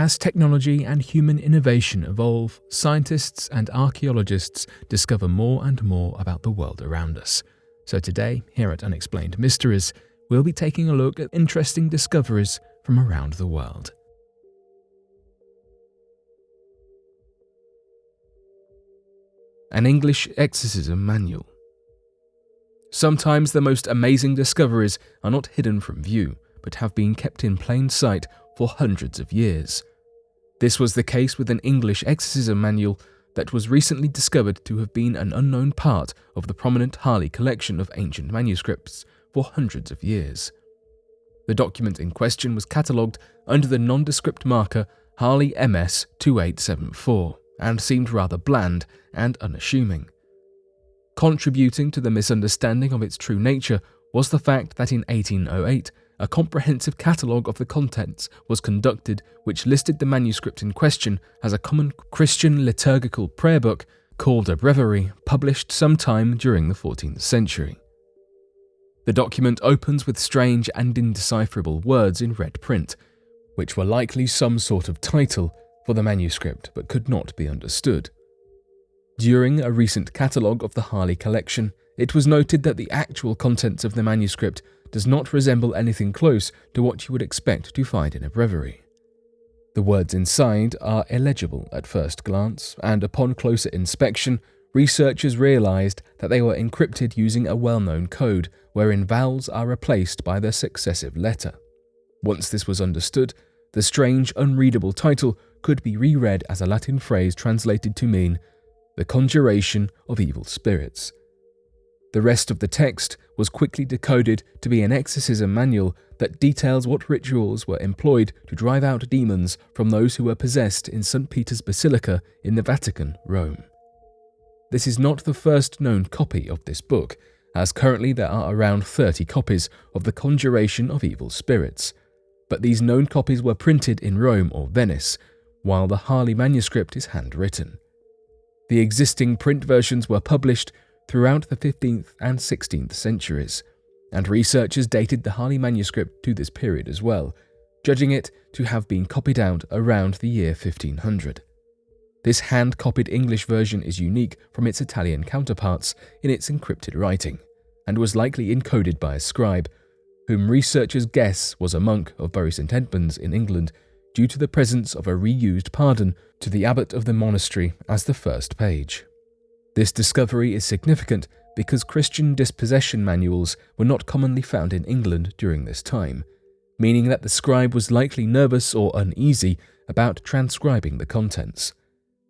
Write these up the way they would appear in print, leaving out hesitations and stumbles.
As technology and human innovation evolve, scientists and archaeologists discover more and more about the world around us. So today, here at Unexplained Mysteries, we'll be taking a look at interesting discoveries from around the world. An English Exorcism Manual. Sometimes the most amazing discoveries are not hidden from view, but have been kept in plain sight for hundreds of years. This was the case with an English exorcism manual that was recently discovered to have been an unknown part of the prominent Harley collection of ancient manuscripts for hundreds of years. The document in question was catalogued under the non-descript marker Harley MS 2874 and seemed rather bland and unassuming. Contributing to the misunderstanding of its true nature was the fact that in 1808, a comprehensive catalogue of the contents was conducted which listed the manuscript in question as a common Christian liturgical prayer book called a breviary, published sometime during the 14th century. The document opens with strange and indecipherable words in red print, which were likely some sort of title for the manuscript but could not be understood. During a recent catalogue of the Harley collection, it was noted that the actual contents of the manuscript does not resemble anything close to what you would expect to find in a breviary. The words inside are illegible at first glance, and upon closer inspection, researchers realized that they were encrypted using a well-known code wherein vowels are replaced by their successive letter. Once this was understood, the strange, unreadable title could be reread as a Latin phrase translated to mean the conjuration of evil spirits. The rest of the text was quickly decoded to be an exorcism manual that details what rituals were employed to drive out demons from those who were possessed in St. Peter's Basilica in the Vatican, Rome. This is not the first known copy of this book, as currently there are around 30 copies of the conjuration of evil spirits, but these known copies were printed in Rome or Venice, while the Harley manuscript is handwritten. The existing print versions were published throughout the 15th and 16th centuries, and researchers dated the Harley manuscript to this period as well, judging it to have been copied out around the year 1500. This hand-copied English version is unique from its Italian counterparts in its encrypted writing, and was likely encoded by a scribe, whom researchers guess was a monk of Bury St Edmunds in England, due to the presence of a reused pardon to the abbot of the monastery as the first page. This discovery is significant because Christian dispossession manuals were not commonly found in England during this time, meaning that the scribe was likely nervous or uneasy about transcribing the contents.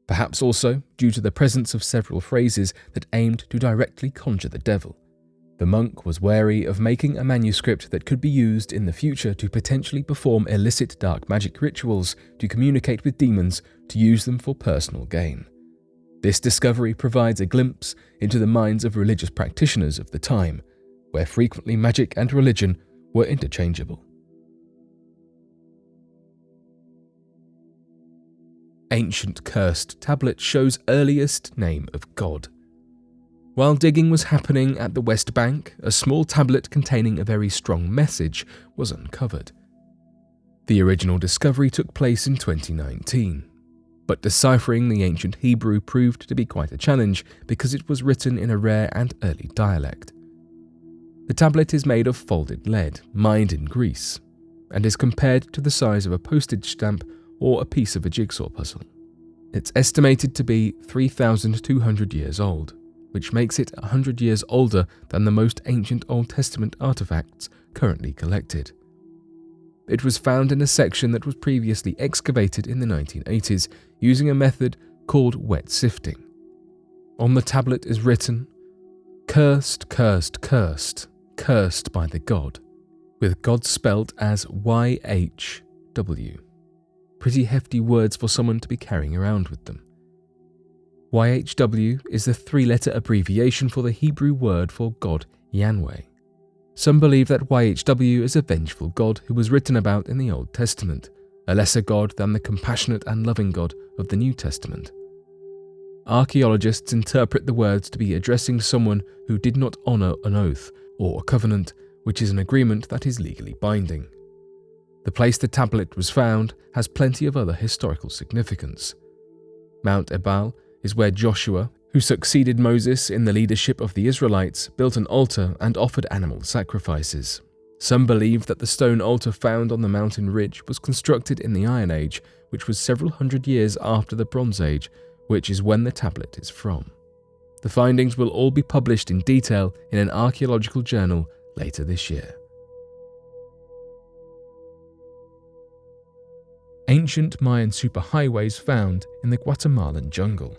Perhaps also due to the presence of several phrases that aimed to directly conjure the devil. The monk was wary of making a manuscript that could be used in the future to potentially perform illicit dark magic rituals, to communicate with demons, to use them for personal gain. This discovery provides a glimpse into the minds of religious practitioners of the time, where frequently magic and religion were interchangeable. Ancient cursed tablet shows earliest name of God. While digging was happening at the West Bank, a small tablet containing a very strong message was uncovered. The original discovery took place in 2019, but deciphering the ancient Hebrew proved to be quite a challenge because it was written in a rare and early dialect. The tablet is made of folded lead, mined in Greece, and is compared to the size of a postage stamp or a piece of a jigsaw puzzle. It's estimated to be 3,200 years old, which makes it 100 years older than the most ancient Old Testament artifacts currently collected. It was found in a section that was previously excavated in the 1980s using a method called wet sifting. On the tablet is written, "Cursed, cursed, cursed, cursed by the God," with God spelt as YHW. Pretty hefty words for someone to be carrying around with them. YHW is the three-letter abbreviation for the Hebrew word for God, Yahweh. Some believe that YHW is a vengeful God who was written about in the Old Testament, a lesser God than the compassionate and loving God of the New Testament. Archaeologists interpret the words to be addressing someone who did not honor an oath or a covenant, which is an agreement that is legally binding. The place the tablet was found has plenty of other historical significance. Mount Ebal is where Joshua, who succeeded Moses in the leadership of the Israelites, built an altar and offered animal sacrifices. Some believe that the stone altar found on the mountain ridge was constructed in the Iron Age, which was several hundred years after the Bronze Age, which is when the tablet is from. The findings will all be published in detail in an archaeological journal later this year. Ancient Mayan superhighways found in the Guatemalan jungle.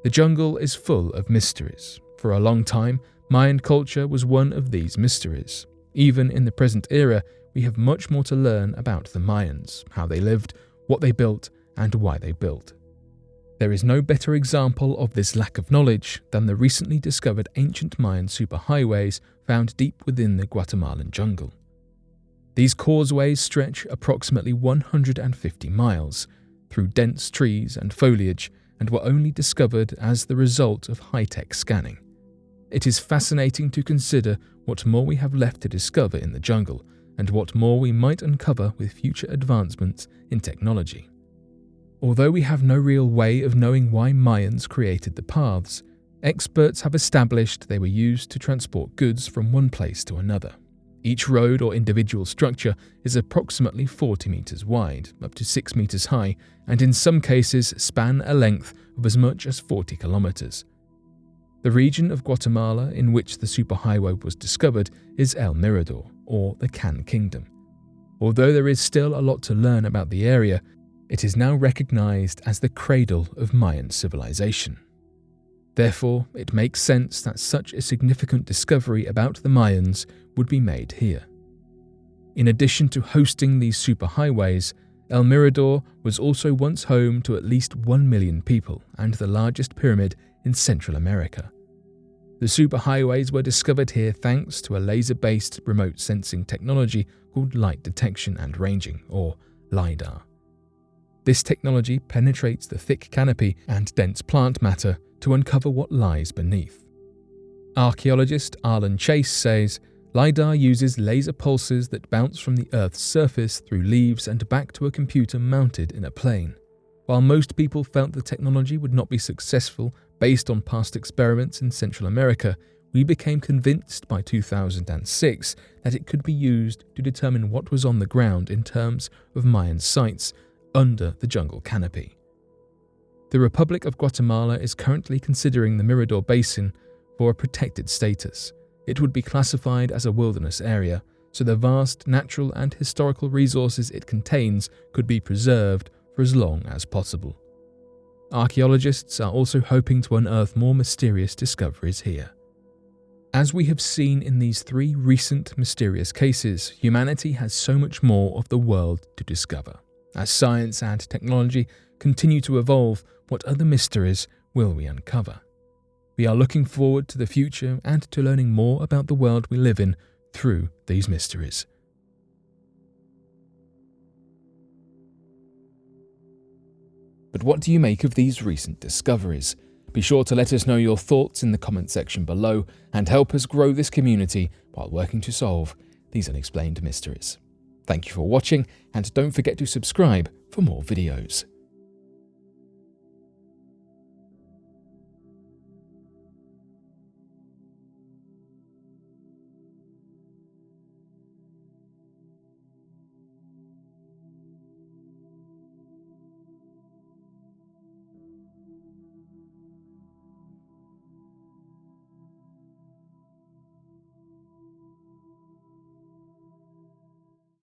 The jungle is full of mysteries. For a long time, Mayan culture was one of these mysteries. Even in the present era, we have much more to learn about the Mayans, how they lived, what they built, and why they built. There is no better example of this lack of knowledge than the recently discovered ancient Mayan superhighways found deep within the Guatemalan jungle. These causeways stretch approximately 150 miles through dense trees and foliage and were only discovered as the result of high-tech scanning. It is fascinating to consider what more we have left to discover in the jungle and what more we might uncover with future advancements in technology. Although we have no real way of knowing why Mayans created the paths, experts have established they were used to transport goods from one place to another. Each road or individual structure is approximately 40 meters wide, up to 6 meters high, and in some cases span a length of as much as 40 kilometers. The region of Guatemala in which the superhighway was discovered is El Mirador, or the Can Kingdom. Although there is still a lot to learn about the area, it is now recognized as the cradle of Mayan civilization. Therefore, it makes sense that such a significant discovery about the Mayans would be made here. In addition to hosting these superhighways, El Mirador was also once home to at least 1 million people and the largest pyramid in Central America. The superhighways were discovered here thanks to a laser-based remote sensing technology called light detection and ranging, or LiDAR. This technology penetrates the thick canopy and dense plant matter to uncover what lies beneath. Archaeologist Arlen Chase says, LiDAR uses laser pulses that bounce from the Earth's surface through leaves and back to a computer mounted in a plane. While most people felt the technology would not be successful based on past experiments in Central America, we became convinced by 2006 that it could be used to determine what was on the ground in terms of Mayan sites under the jungle canopy. The Republic of Guatemala is currently considering the Mirador Basin for a protected status. It would be classified as a wilderness area, so the vast natural and historical resources it contains could be preserved for as long as possible. Archaeologists are also hoping to unearth more mysterious discoveries here. As we have seen in these 3 recent mysterious cases, humanity has so much more of the world to discover. As science and technology continue to evolve, what other mysteries will we uncover? We are looking forward to the future and to learning more about the world we live in through these mysteries. But what do you make of these recent discoveries? Be sure to let us know your thoughts in the comment section below and help us grow this community while working to solve these unexplained mysteries. Thank you for watching, and don't forget to subscribe for more videos.